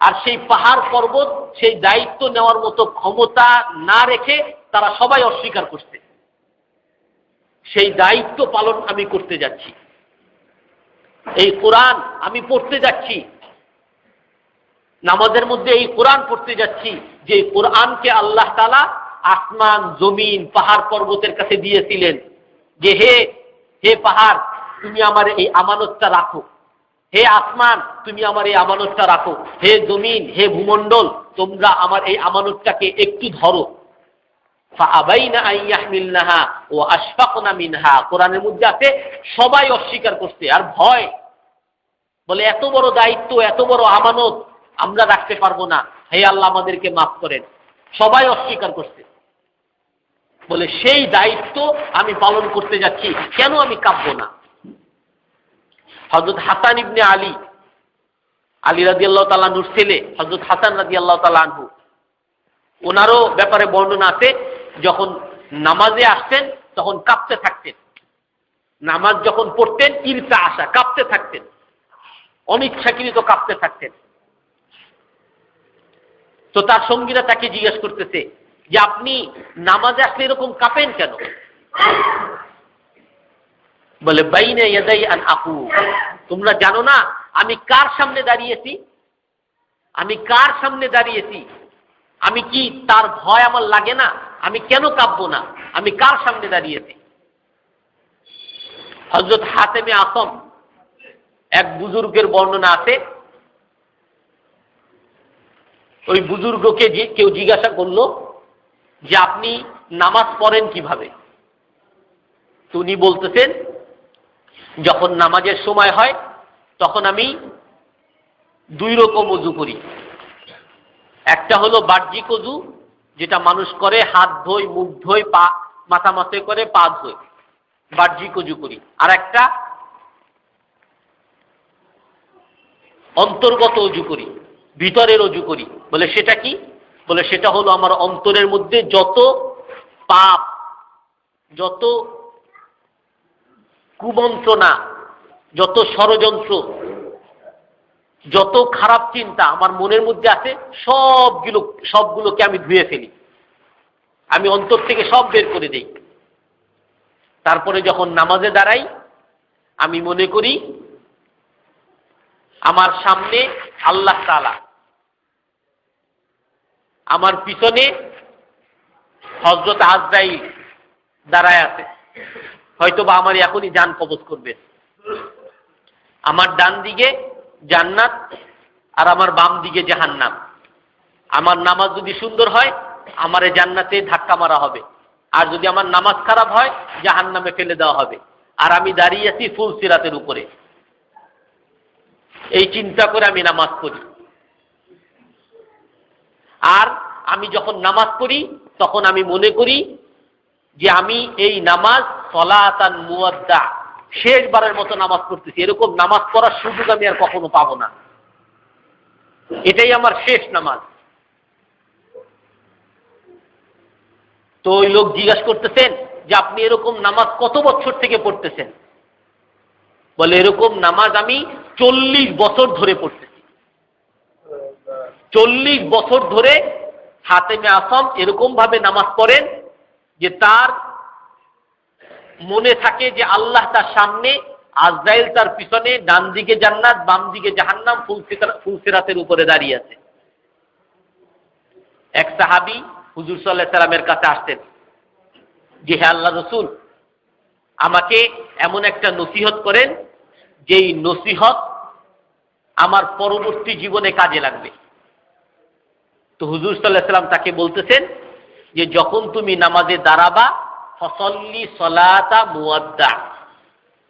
আর সেই পাহাড় পর্বত সেই দায়িত্ব নেওয়ার মতো ক্ষমতা না রেখে তারা সবাই অস্বীকার করছে। সেই দায়িত্ব পালন আমি করতে যাচ্ছি, এই কোরআন আমি পড়তে যাচ্ছি, নামাজের মধ্যে এই কোরআন পড়তে যাচ্ছি, যে কোরআনকে আল্লাহ তাআলা আসমান জমিন পাহাড় পর্বতের কাছে দিয়েছিলেন, যে হে হে পাহাড় তুমি আমার এই আমানতটা রাখো, হে আসমান তুমি আমার এই আমানতটা রাখো, হে জমিন হে ভূমণ্ডল তোমরা আমার এই আমানতটাকে একটু ধরো। ফাআবাইনা আন ইয়াহমিলনাহা ওয়া আশফাকনা মিনহা, কোরআনের মধ্যে আছে সবাই অস্বীকার করছে আর ভয়, বলে এত বড় দায়িত্ব এত বড় আমানত আমরা রাখতে পারবো না, হে আল্লাহ আমাদেরকে মাফ করেন। সবাই অস্বীকার করছে, বলে সেই দায়িত্ব আমি পালন করতে যাচ্ছি, কেন আমি কাঁপবো না? হযরত হাসান ইবনে আলী, আলী রাদিয়াল্লাহু তাআলা আনহুর ছেলে হযরত হাসান রাদিয়াল্লাহু তাআলা আনহু, ওনারও ব্যাপারে বর্ণনা আছে, যখন নামাজে আসতেন তখন কাঁপতে থাকতেন, নামাজ যখন পড়তেন ইরতা আসা, কাঁপতে থাকতেন, অনিচ্ছাকৃত কাঁপতে থাকতেন। তো তার সঙ্গীরা তাকে জিজ্ঞেস করতেছে যে আপনি নামাজে আসলে এরকম কাঁপেন কেন? বলে বাইনা ইয়াদাই আন আকু, তোমরা জানো না আমি কার সামনে দাঁড়িয়েছি? আমি কার সামনে দাঁড়িয়েছি? আমি কি তার ভয় আমার লাগে না? আমি কেন কাঁপবো না? আমি কার সামনে দাঁড়িয়েছি? হযরত হাতেমে আসম এক বুজুর্গের বর্ণনা আছে, ওই বুজুর্গকে কেউ জিজ্ঞাসা করলো যে আপনি নামাজ পড়েন কিভাবে? তো উনি বলতেছেন, যখন নামাজের সময় হয় তখন আমি দুই রকম ওযু করি। একটা হলো বাহ্যিক ওযু, যেটা মানুষ করে, হাত ধোয়, মুখ ধোয়, পা মাথা মাথে করে, পা ধোয়, বাহ্যিক ওযু করি। আর একটা অন্তর্গত ওযু করি, ভিতরের ওযু করি। বলে সেটা কি? বলে সেটা হলো আমার অন্তরের মধ্যে যত পাপ, যত কুমন্ত্রণা, যত ষড়যন্ত্র, যত খারাপ চিন্তা আমার মনের মধ্যে আছে সবগুলোকে আমি ধুয়ে ফেলি, আমি অন্তর থেকে সব বের করে দেই। তারপরে যখন নামাজে দাঁড়াই আমি মনে করি আমার সামনে আল্লাহ তাআলা, আমার পিছনে হযরত আজরাইল দাঁড়ায় আছে, হয়তোবা আমার এখনই জান কবজ করবে। আমার ডান দিকে জান্নাত আর আমার বাম দিকে জাহান্নাম। আমার নামাজ যদি সুন্দর হয় আমারে জান্নাতে ধাক্কা মারা হবে, আর যদি আমার নামাজ খারাপ হয় জাহান্নামে ফেলে দেওয়া হবে। আর আমি দাঁড়িয়ে আছি ফুল সিরাতের উপরে। এই চিন্তা করে আমি নামাজ পড়ি। আর আমি যখন নামাজ পড়ি তখন আমি মনে করি যে আমি এই নামাজ সলাতান মুয়াদ্দা, শেষবারের মতো নামাজ পড়তেছি। এরকম নামাজ পড়ার সুযোগ আমি আর কখনো পাবো না, এটাই আমার শেষ নামাজ। তো ওই লোক জিজ্ঞাসা করতেছেন যে আপনি এরকম নামাজ কত বছর থেকে পড়তেছেন? বলে এরকম নামাজ আমি 40 বছর ধরে পড়তেছি। 40 বছর ধরে হাতেমে আসম এরকম ভাবে নামাজ পড়েন যে তার মনে থাকে যে আল্লাহ তার সামনে, আজরাইল তার পিছনে, ডান দিকে জান্নাত, বাম দিকে জাহান্নাম, ফুল সিরাতের উপরে দাঁড়িয়ে আছে। এক সাহাবী হুজুর সাল্লাল্লাহু আলাইহি সাল্লামের কাছে আসতেন যে হে আল্লাহর রাসূল, আমাকে এমন একটা নসিহত করেন যেই নসিহত আমার পরবর্তী জীবনে কাজে লাগবে। তো হুজুর সাল্লাল্লাহু আলাইহি সাল্লাম তাকে বলতেছেন যে যখন তুমি নামাজে দাঁড়াবা ফসল্লি সলাতা মুয়াদ্দা,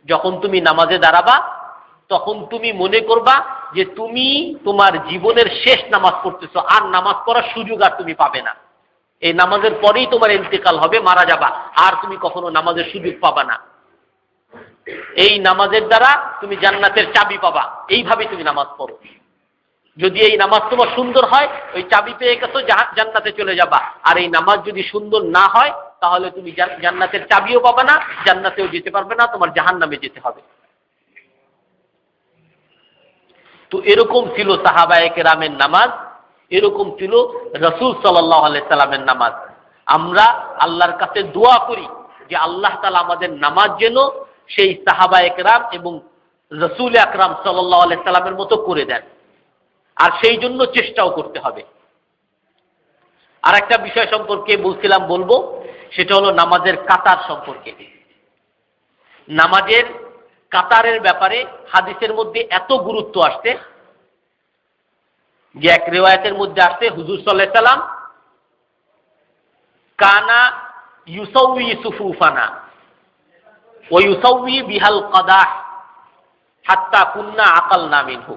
যখন তুমি নামাজে দাঁড়াবা তখন তুমি মনে করবা যে তুমি তোমার জীবনের শেষ নামাজ পড়তেছো, আর নামাজ পড়ার সুযোগ আর তুমি পাবে না। এই নামাজের পরেই তোমার ইন্তেকাল হবে, মারা যাবা, আর তুমি কখনো নামাজের সুযোগ পাবা না। এই নামাজের দ্বারা তুমি জান্নাতের চাবি পাবা, এইভাবে তুমি নামাজ পড়ো। যদি এই নামাজ তোমার সুন্দর হয় ওই চাবি পেয়ে গেছো, জান্নাতে চলে যাবা। আর এই নামাজ যদি সুন্দর না হয় তাহলে তুমি জান্নাতের চাবিও পাবে না, জান্নাতেও যেতে পারবে না, তোমার জাহান্নামে যেতে হবে। তো এরকম ছিল সাহাবায়ে কেরামের নামাজ, এরকম ছিল রাসূল সাল্লাল্লাহু আলাইহি সাল্লামের নামাজ। আমরা আল্লাহর কাছে দোয়া করি যে আল্লাহ তাআলা আমাদের নামাজ যেন সেই সাহাবায়ে কেরাম এবং রাসূল আকরাম সাল্লাল্লাহু আলাইহি সাল্লামের মতো করে দেন, আর সেই জন্য চেষ্টাও করতে হবে। আর একটা বিষয় সম্পর্কে বলবো, সেটা হলো নামাজের কাতার সম্পর্কে। নামাজের কাতারের ব্যাপারে হাদিসের মধ্যে এত গুরুত্ব আসছে যে এক রিওয়ায়াতের মধ্যে আসছে হুজুর সাল্লাল্লাহু আলাইহি সাল্লাম কানা ইউসাউই সুফুফানা ওয়া ইউসাউই বিহাল কাদাহ হাত্তা কুন্না আকালনা মিনহু,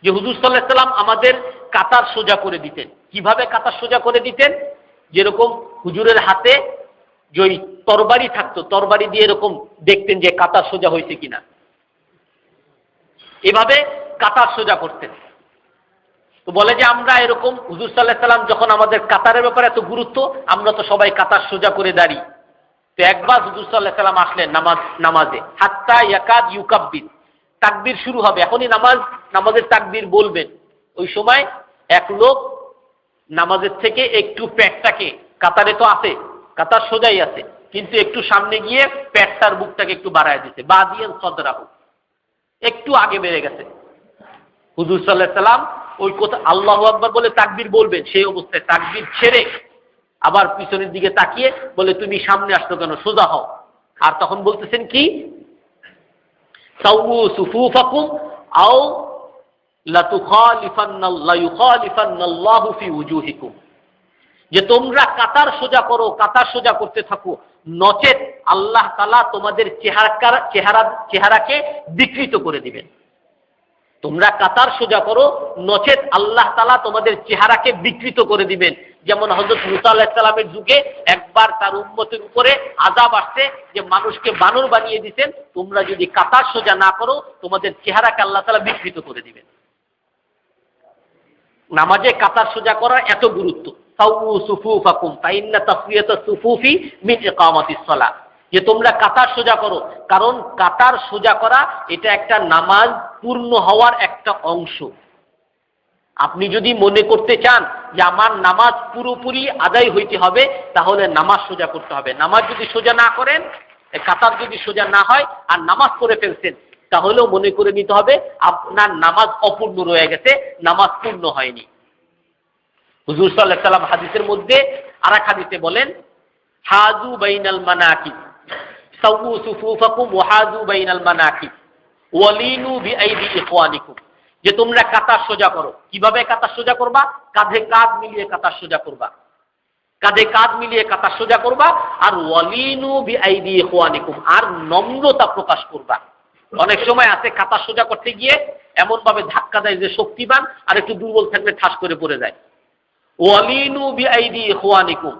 যে হুজুর সাল্লাল্লাহু আলাইহি সাল্লাম আমাদের কাতার সোজা করে দিতেন। কিভাবে কাতার সোজা করে দিতেন? যেরকম হুজুরের হাতে যে তরবারি থাকতো, তরবারি দিয়ে এরকম দেখতেন যে কাতার সোজা হয়েছে কিনা, এভাবে কাতার সোজা করতেন। তো বলে যে আমরা এরকম হুজুর সাল্লাল্লাহু আলাইহি সাল্লাম যখন আমাদের কাতারের ব্যাপারে এত গুরুত্ব, আমরা তো সবাই কাতার সোজা করে দাঁড়ি। তো একবার হুজুর সাল্লাল্লাহু আলাইহি সাল্লাম আসলেন নামাজে, হাত্তা ইয়াকাদ ইউকাব্বির, তাকবীর শুরু হবে, এখনই নামাজের তাকবীর বলবেন। ওই সময় এক লোক নামাজের থেকে একটু পেটটাকে, কাতারে তো আছে, কাতার সোজাই আছে, কিন্তু একটু সামনে গিয়ে পেটটার বুকটাকে একটু বাড়ায় দিতে, বা দিয়ে সদরাহু, একটু আগে বেড়ে গেছে। হুজুর সাল্লাল্লাহু আলাইহি সাল্লাম ওই কথা আল্লাহু আকবার বলে তাকবীর বলবেন, সেই অবস্থায় তাকবীর ছেড়ে আবার পিছনের দিকে তাকিয়ে বলে, তুমি সামনে আসছো কেন, সোজা হও। আর তখন বলতেছেন কি, সাউ সুফুফাকুম আও লায়ুখালিফান্নাল্লাহু ফি উজুহিকুম, যে তোমরা কাতার সোজা করো, কাতার সোজা করতে থাকো, নচেত আল্লাহ তাআলা তোমাদের চেহারাকে বিকৃত করে দিবেন। তোমরা কাতার সোজা করো, নচেত আল্লাহ তাআলা তোমাদের চেহারাকে বিকৃত করে দিবেন। যেমন হযরত মুসা আলাইহিস সালামের যুগে একবার তার উম্মতের উপরে আযাব আসছে, যে মানুষকে বানর বানিয়ে দিতেন, তোমরা যদি কাতার সোজা না করো তোমাদের চেহারাকে আল্লাহ তাআলা বিকৃত করে দিবেন। নামাজে কাতার সোজা করার এত গুরুত্ব। সাউ সুফুফাকুম ফাইন্না তাসফিয়াতাস সুফুফি মিন ইকামাতিস সালাহ, যে তোমরা কাতার সোজা করো, কারণ কাতার সোজা করা এটা একটা নামাজ পূর্ণ হওয়ার একটা অংশ। আপনি যদি মনে করতে চান যে আমার নামাজ পুরোপুরি আদায় হইতে হবে, তাহলে নামাজ সোজা করতে হবে। নামাজ যদি সোজা না করেন, কাতার যদি সোজা না হয় আর নামাজ পড়ে ফেলছেন, তাহলেও মনে করে নিতে হবে আপনার নামাজ অপূর্ণ রয়ে গেছে, নামাজ পূর্ণ হয়নি। হুজুর সাল্লাল্লাহু আলাইহি সাল্লাম হাদিসের মধ্যে আরেক হাদিসে বলেন, হাজু বাইনাল মানাকিব, সাউ সুফুফাকুম ওয়াহাজু বাইনাল মানাকিব ওয়ালিনু বিআইদি ইখওয়ানিকুম, যে তোমরা কাতার সোজা করো। কিভাবে কাতার সোজা করবা? কাঁধে কাঁধ মিলিয়ে কাতার সোজা করবা, কাঁধে কাঁধ মিলিয়ে কাতার সোজা করবা। আর ওয়ালিনু বিআইদি ইখওয়ানিকুম, আর নম্রতা প্রকাশ করবা। অনেক সময় আছে কাতার সোজা করতে গিয়ে এমন ভাবে ধাক্কা দেয় যে শক্তিবান আর একটু দুর্বল থাকলে ঠাস করে পড়ে যায়। ওয়ালিনু বিআইদি ইখওয়ানিকুম,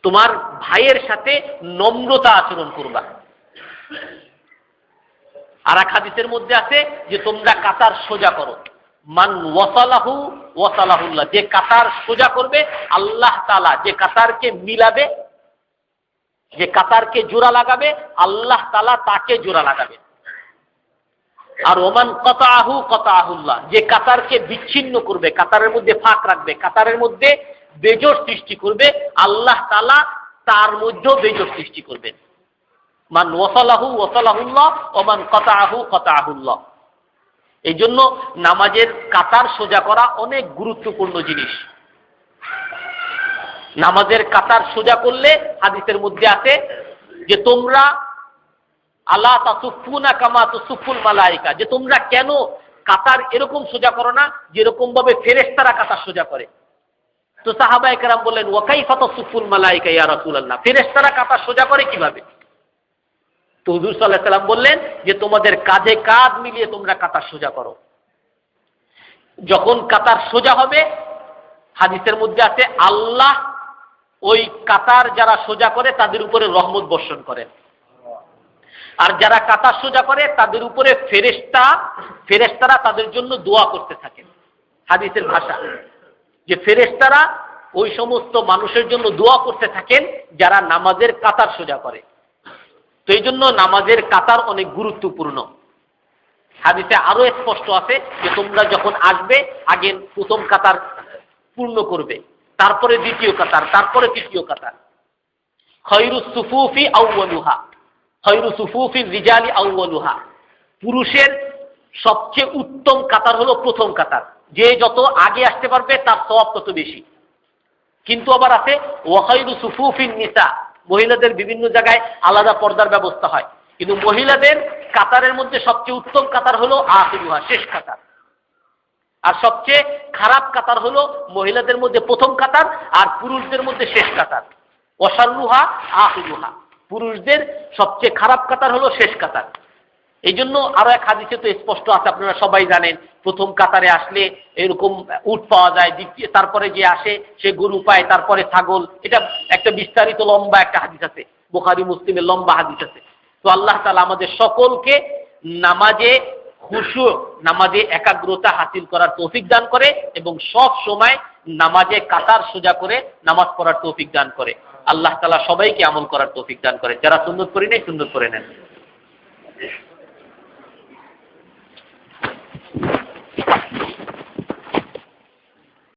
তোমার ভাইয়ের সাথে নম্রতা আচরণ করবা। আর এক হাদিসের মধ্যে আছে যে তোমরা কাতার সোজা করো। মান ওয়াসালাহু ওয়াসালাহুল্লাহ, যে কাতার সোজা করবে আল্লাহ তাআলা, যে কাতারকে মিলাবে, যে কাতারকে জোড়া লাগাবে, আল্লাহ তাআলা তাকে জোড়া লাগাবে। আর ওমান কাতাহু কাতাহুল্লাহ, যে কাতারকে বিচ্ছিন্ন করবে, কাতারের মধ্যে ফাঁক রাখবে, কাতারের মধ্যে বেজোড় সৃষ্টি করবে, আল্লাহ তাআলা তার মধ্যেও বেজোড় সৃষ্টি করবেন। মান ওয়াসালাহু ওয়াসালাহুল্লাহ ওমান কাতাহু কাতাহুল্লাহ। এই জন্য নামাজের কাতার সোজা করা অনেক গুরুত্বপূর্ণ জিনিস। নামাজের কাতার সোজা করলে হাদিসের মধ্যে আছে যে তোমরা আলা তাসুফুনা কামা তুসুফুল মালাইকা, যে তোমরা কেন কাতার এরকম সোজা করো না যেরকম ভাবে ফেরেশতারা কাতার সোজা করে। তো সাহাবায়ে কেরাম বললেন, ওয়া কাইফা তাসুফুল মালাইকা ইয়া রাসূলুল্লাহ, ফেরেশতারা কাতার সোজা করে কিভাবে? তো হুজুর সাল্লাল্লাহু আলাইহি সাল্লাম বললেন যে তোমাদের কাঁধে কাঁধ মিলিয়ে তোমরা কাতার সোজা করো। যখন কাতার সোজা হবে, হাদিসের মধ্যে আছে আল্লাহ ওই কাতার যারা সোজা করে তাদের উপরে রহমত বর্ষণ করেন। আর যারা কাতার সোজা করে তাদের উপরে ফেরেশতারা তাদের জন্য দোয়া করতে থাকেন। হাদিসের ভাষা যে ফেরেশতারা ওই সমস্ত মানুষের জন্য দোয়া করতে থাকেন যারা নামাজের কাতার সোজা করে। তো এই জন্য নামাজের কাতার অনেক গুরুত্বপূর্ণ। হাদিসে আরো স্পষ্ট আছে যে তোমরা যখন আসবে আগে প্রথম কাতার পূর্ণ করবে, তারপরে দ্বিতীয় কাতার, তারপরে তৃতীয় কাতার। খায়রুস সুফুফি আউয়ালুহা, খায়রু সুফুফি রিজালি আউয়ালুহা, পুরুষের সবচেয়ে উত্তম কাতার হলো প্রথম কাতার। যে যত আগে আসতে পারবে তার সওয়াব তত বেশি। কিন্তু আবার আছে ওয়া খায়রু সুফুফিন নিসা, মহিলাদের বিভিন্ন জায়গায় আলাদা পর্দার ব্যবস্থা হয়, কিন্তু মহিলাদের কাতারের মধ্যে সবচেয়ে উত্তম কাতার হলো আখিরুহা, শেষ কাতার। আর সবচেয়ে খারাপ কাতার হলো মহিলাদের মধ্যে প্রথম কাতার আর পুরুষদের মধ্যে শেষ কাতার। ওয়াশাররুহা আখিরুহা, পুরুষদের সবচেয়ে খারাপ কাতার হলো শেষ কাতার। এই জন্য আরো এক হাদিসে তো স্পষ্ট আছে, আপনারা সবাই জানেন, প্রথম কাতারে আসলে এরকম উট পাওয়া যায়, দ্বিতীয় তারপরে যে আসে সে গরু পায়, তারপরে ছাগল। এটা একটা বিস্তারিত লম্বা একটা হাদিস আছে, বুখারী মুসলিমের লম্বা হাদিস আছে। তো আল্লাহ তাআলা আমাদের সকলকে নামাজে খুশু, নামাজে একাগ্রতা হাসিল করার তৌফিক দান করে এবং সব সময় নামাজে কাতার সোজা করে নামাজ পড়ার তৌফিক দান করে। আল্লাহ তাআলা সবাইকে আমল করার তৌফিক দান করে। যারা সুন্নত পড়ি নাই সুন্নত পড়ে নেন।